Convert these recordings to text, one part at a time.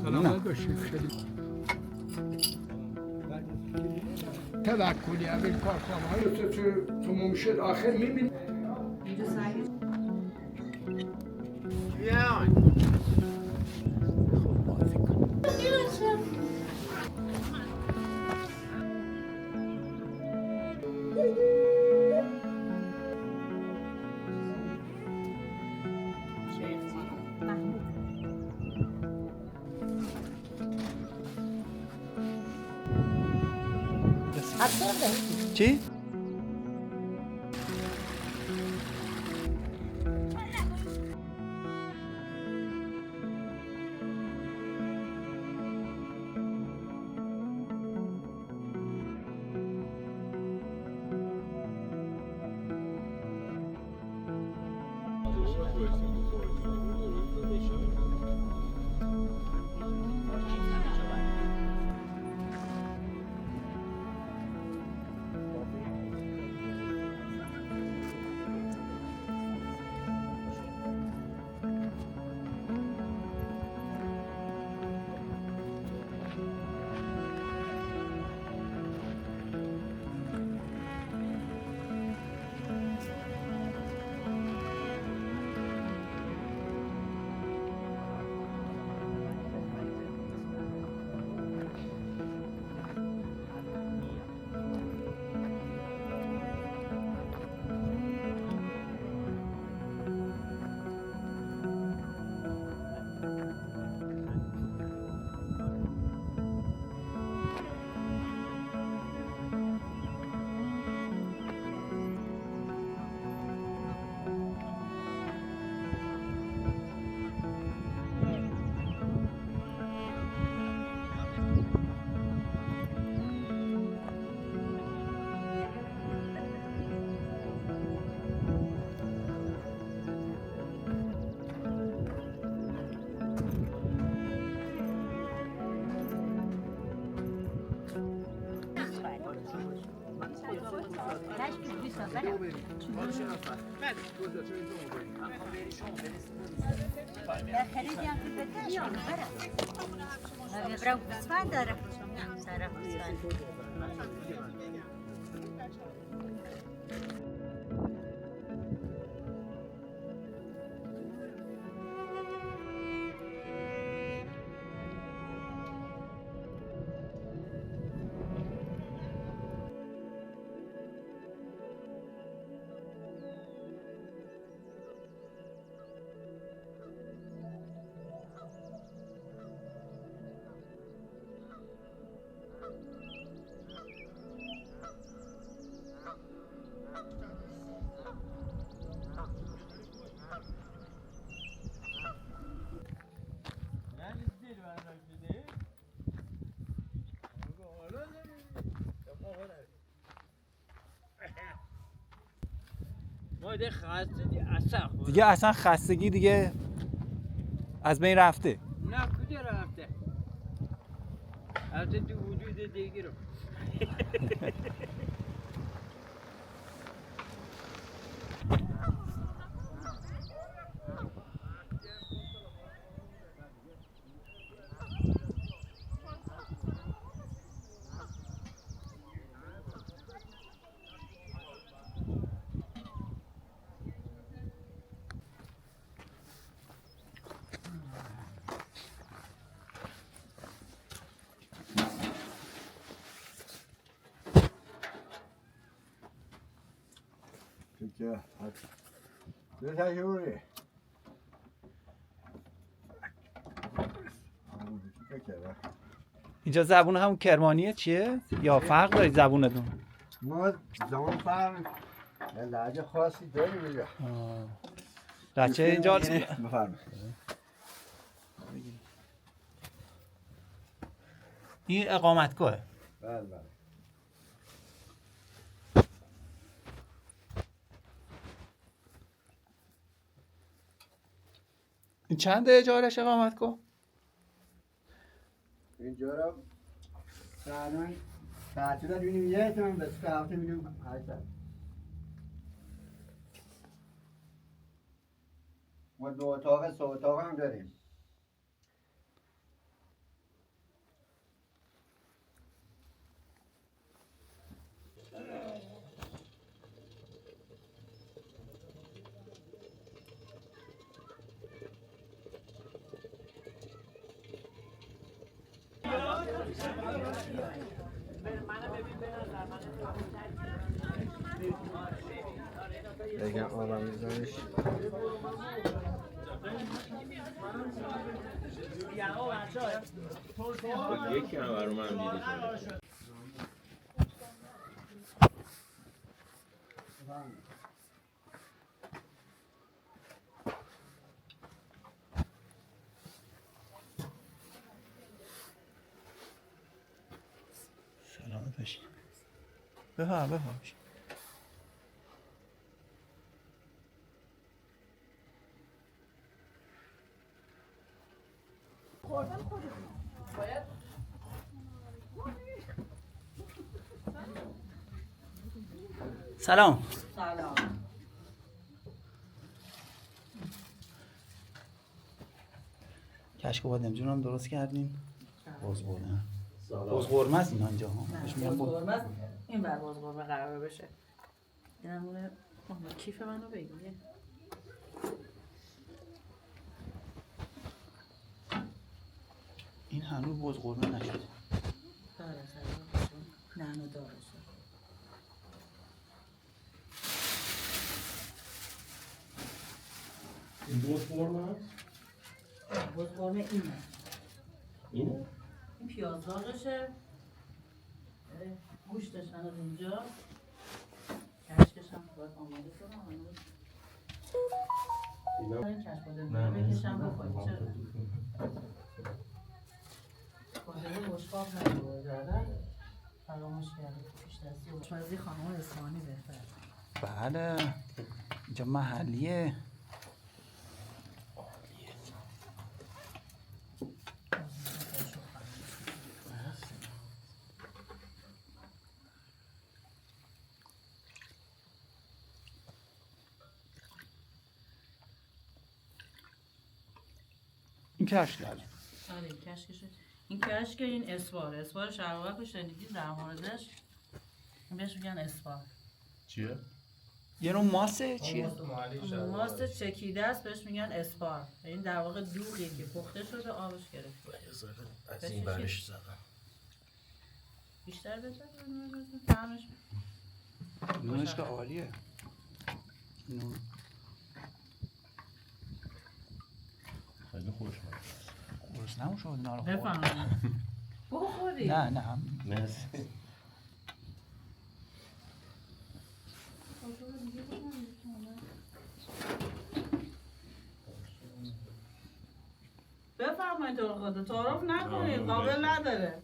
سلامت باشید. خیلی توکلی اول کارخانه‌های تو ممشد آخر می‌بینید. چی؟ دیگه اصلا خستگی دیگه از بین رفته. نه کجا رفته؟ رفته تو وجود دیگه رو. اینجا زبون همون کرمانیه چیه؟ یا فرق دارید زبونتون؟ ما زبان فرق لهجه خاصی داریم اینجا. لهجه اینجا بفرمایید. این اقامتگاهه. بله بله. این چند اجارش اقامت کو؟ اینجا را سالان تعطیلات می‌بینیم یه تمام بس که هفته می‌بینیم 800 ما 2 اتاق 3 اتاق هم داریم. بگم آبم میزنش یکی هم برای من دیده سلامت باشین. بفرمایید. سلام. کشک و بادم جونم درست کردین؟ باز بردن. باز قرمه است اینا اینجا ها. باز قرمه است. این بر باز قرمه قرار بشه. این همونه کیف منو بگیره. این هنوز باز قرمه نشده. داره نه داره. این باز قرمه هست؟ باز قرمه اینه. اینه؟ این پیاز داغشه. گوشتش هنوز اینجا. کشکش هم باید آماده کنم. این کشک بادم بکشم بخواهی. خواهده بشقاب نمیده زدن. فراموش کرده پیش دستی و آشپزی خانم اصفهانی بهتر. بله اینجا محلیه. این کشک داره. آره این کشکشه. این کشک این اسوار شرابه رو شنیدید در موردش؟ این بهش میگن اسوار. چیه؟ یه نوع ماسه چیه؟ ماست چکیده است بهش میگن اسپار. این در واقع دوغیه که پخته شده آبش گرفته. از این برش زدم. بیشتر بزن طعمش نونش که عالیه. نون خیلی خوش من. خوش نموشد اینا رو بفهمم. بخوری. نه مرسی. بفرمایید تو خود تعارف نکنید قابل نداره.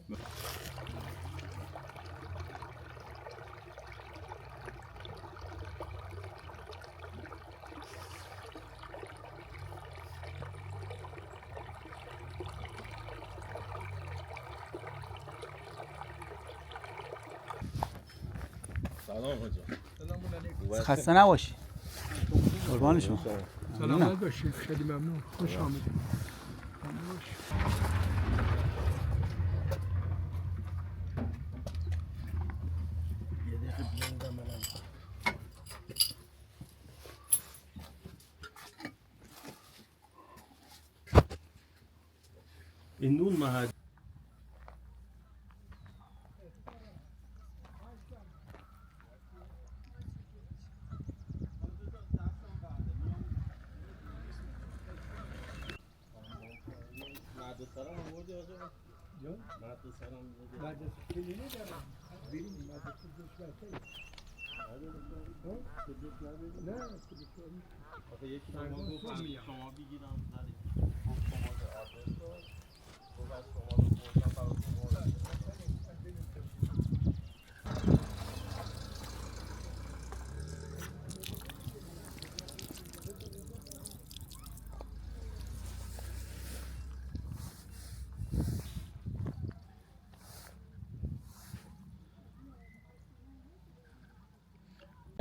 سلام حاجا. خسته نباشی. قربان شما. سلامت باشید. خیلی ممنون. خوش آمدید. این نون محل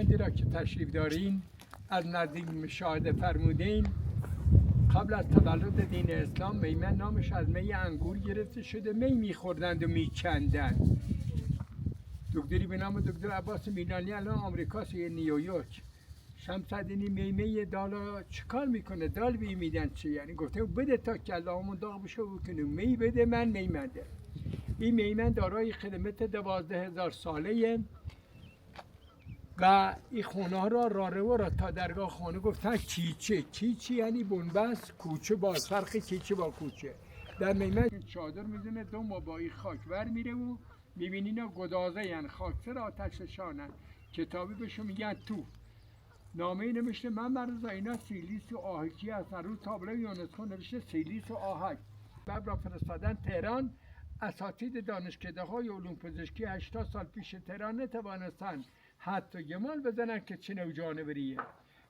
میمندی را که تشریف دارین از نزدیک مشاهده فرمودین. قبل از تولد دین اسلام میمند نامش از می انگور گرفته شده. می میخوردند و میکندند. دکتری به نام دکتر عباس میلانی الان آمریکاست، نیویورک. شمس‌الدین میمی دالا چیکار میکنه؟ دال بی میدن چه یعنی؟ گفته بده تا کلامون داغ بشه و کنیم می بده من میمنده. این میمند دارای خدمت 12,000 ساله و این خونه ها را راره را تا درگاه خانه گفتن کیچه. کیچه یعنی بنبست، کوچه با فرق کیچه با کوچه. در میمند چادر میزنه 2 ماه با این خاک ور میره و میبینی اینا گدازه یعنی خاکسر آتش شانن. کتابی بهشو میگن تو. نامه نوشته من مرزا اینا سیلیس و آهکی هستن. رو تابلو یونسکو نوشته سیلیس و آهک. باب را فرستادن تهران. اساتید دانشکده های علوم پزشکی 80 سال پیش تهران نتوانستن حتی گمان بزنن که چه نوع جانوریه.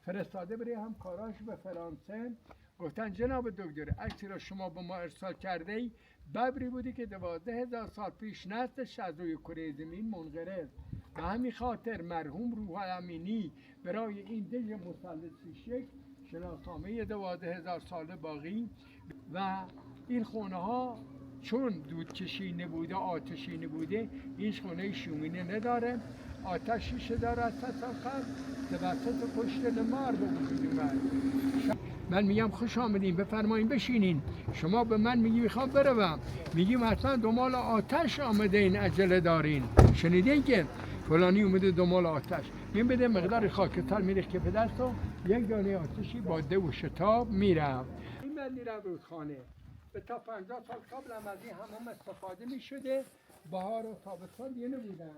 فرستاده برای همکاراش به فرانسه. گفتن جناب دکتر عکسی را شما به ما ارسال کرده ای ببری بودی که 12,000 سال پیش نسلش از روی کره زمین منقرض. به همین خاطر مرحوم روح امینی برای این دژ مثلثی شکل شناسنامه 12,000 ساله باقی و این خونه ها چون دودکشی نبوده آتشی نبوده این خونه شومینه نداره. آتش شیشه داره از تساخر توسط پشت مرد وجود اومد. من میگم خوش آمدین بفرمایین بشینین. شما به من میگی میخوام بروم، میگیم حتما دنبال آتش آمده این عجله دارین. شنیدین که فلانی اومده دنبال آتش. این بده مقدار خاکستر میریخت که به دست و یک دانه آتشی با ده و شتاب میرم. این من میرم رودخانه. به تا 50 سال قبل هم از این حمام استفاده میشده. بهار و تابستان دیگه نبودن.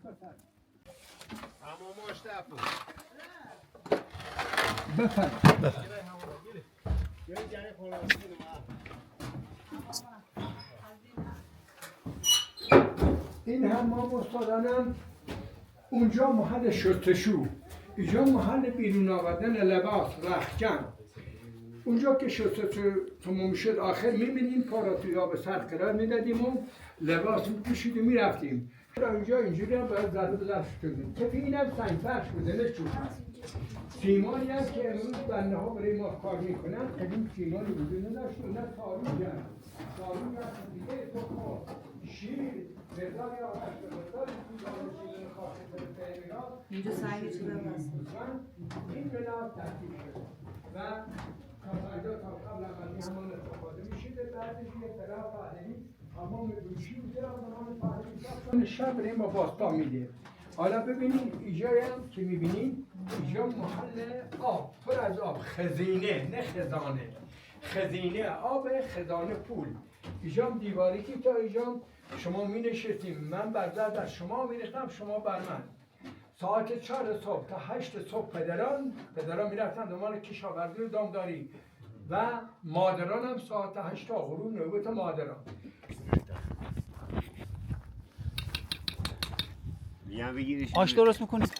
بفرم. این حمام استادانم اونجا محل شستشو، اینجا محل بیرون آوردن لباس رختکن. اونجا که شستشو تمام شد آخر می‌بینیم پاراتویا به سر قرار میدادیم و لباس می‌پوشید و میرفتیم. اینجا اینجوری هم باید ضرب دست کنیم. که این هم سنگ فرش بوده نه چوب. سیمانی هست که امروز بنده ها برای ما کار میکنن. قدیم سیمانی بوده نداشت اینا تاروج هست. تاروج هست دیگه تو شیر مقداری آتش به مقداری شیر خاصه به پیمینا اینجا سنگ چی بست؟ این بنا ترتیب شد و تا فردا تا قبل عملی همان استفاده میشیده. بعدش یه طرف پهلوی حمام دوشی بوده حمام پهلوی شب برای ما باستا میده. حالا ببینید اینجا هم که میبینید اینجا محل آب، پر از آب، خزینه نه خزانه، خزینه آب، خزانه پول. اینجا هم دیواری که تا اینجا شما می نشستیم، من بر درد از شما می ریختم، شما بر من. ساعت 4 صبح تا 8 صبح پدران می رفتن دنبال کشاورزی و دامداری و مادران هم ساعت 8 تا غروب نوبت مادران. آش درست میکنید؟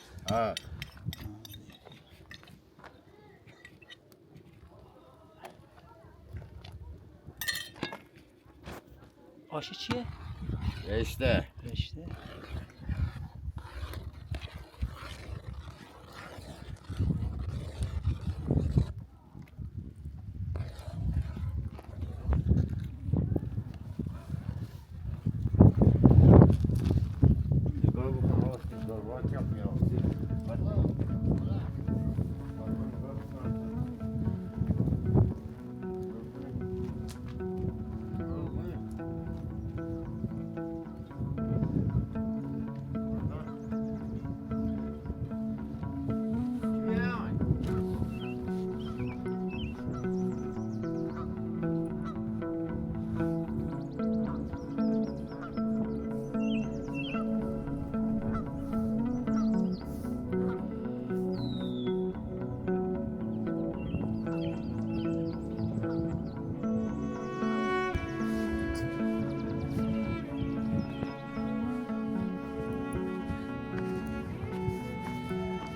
آش چیه؟ رشته. رشته.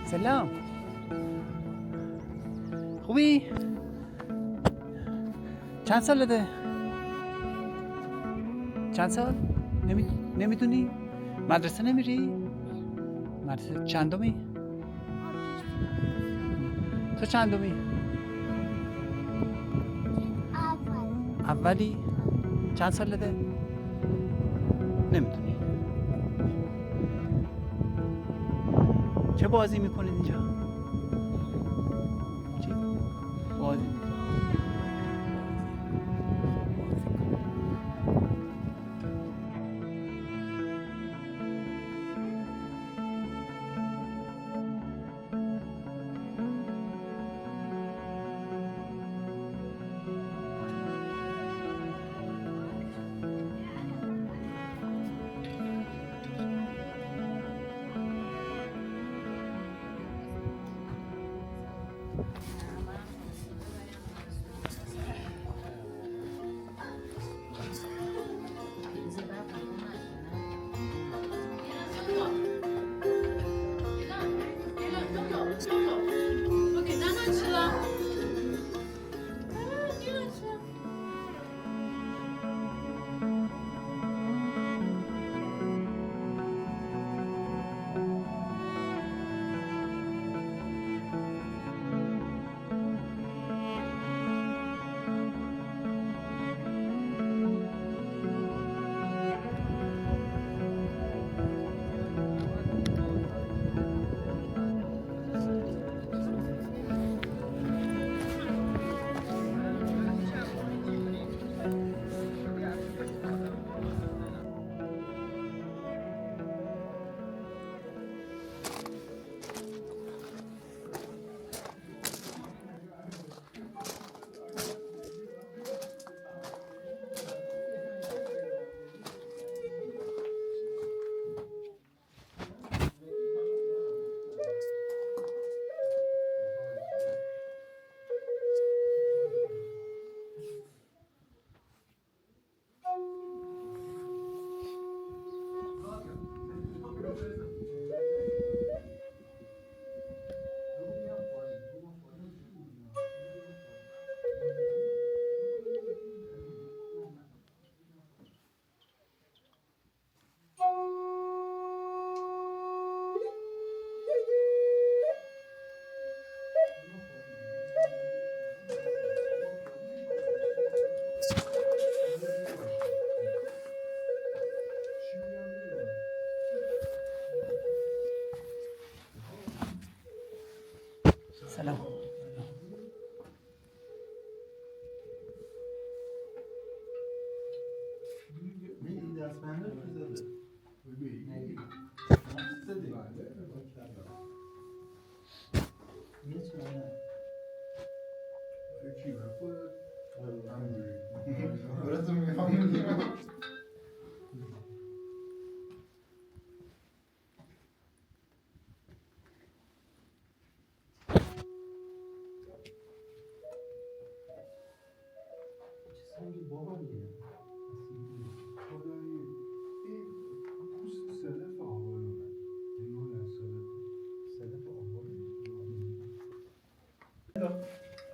سلام. خوبی؟ چند سالته؟ چند سال؟ نمیدونی؟ مدرسه نمیری؟ مدرسه چندمی؟ تو چندمی؟ اولی؟ چند سالته؟ نمیدونی. چه بازی میکنید اینجا؟ چی؟ بازی میکنید؟ سلام.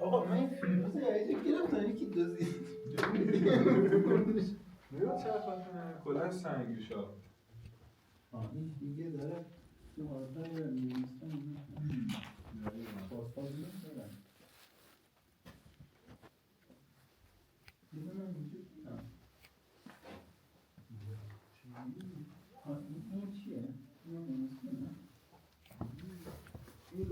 آقا من این فیروزه یه گرفتم یکی دزدید نیا چرخاتونه کلاه سنگی شا این دیگه داره تو حاضر نیستم پاسپاز نمیدارم میدونم وجود این چیه؟ این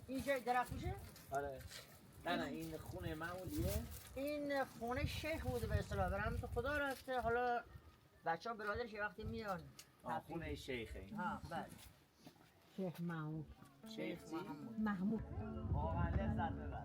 این جای درخت میشه؟ آره. نه این خونه معمولیه. این خونه شیخ بوده به اصطلاح، برام تو خدا رفته. حالا بچه ها برادرش یه وقتی میان خونه شیخه این. ها بله. شیخ محمود. شیخ محمود. واقعا لذت ببر.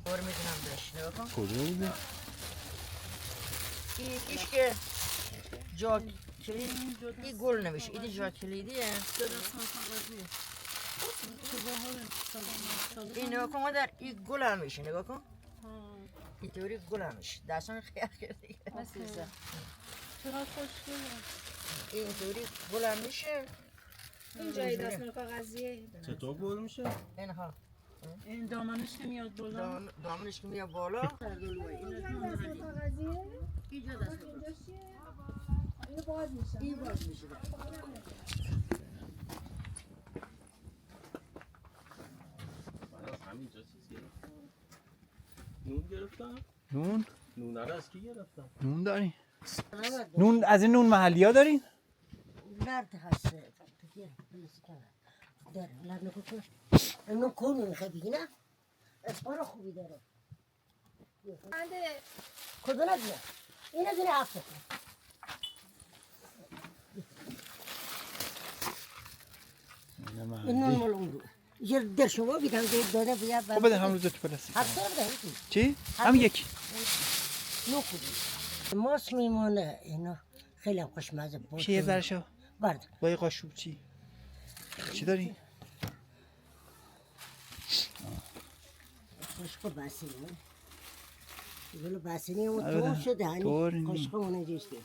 دور میتونم بهش نگاه کن. کجا بوده؟ ایش که جا کلید این گل نمیشه. این جا کلیدیه. این نگاه کن در این گل هم میشه. نگاه کن اینطوری گل هم میشه. دستان خیال کرده چقدر خوشگله. اینطوری گل هم میشه. اینجایی دستمال کاغذیه. چطور گل میشه؟ اینها این دامنش که میاد بالا. دامنش که میاد بالا. اینجا دستمال اینو باز میشه. این باز میشه. همینجا چیز گرفتم. نون گرفتم؟ نون؟ نون رو از کی گرفتم؟ نون داری؟ نون از این نون محلی ها دارین؟ مرد هست. داره لب نکن کن. اینو کنو میخوای بگی نه؟ اسپار خوبی داره. کدو ندونه؟ اینه دونه هفته. این نون مال اون رو. یه در شما بیدم داده بیا. خب بده هم روز تو پلاستیک. هفته بده. چی؟ هم یکی. نو خوبی. ماست میمونه اینا خیلی خوشمزه بود. چیه ذرشو؟ برد. با یه قاشق چی؟ چی داری؟ قاشق بسینی. گلو بسینی اون تو شده هنی. قاشق اون جیسته.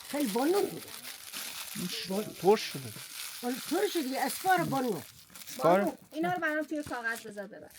خیلی بانو بود. ترش شده. ترش شده اسپار بانو. کار؟ اینا رو برام توی کاغذ بذار ببر.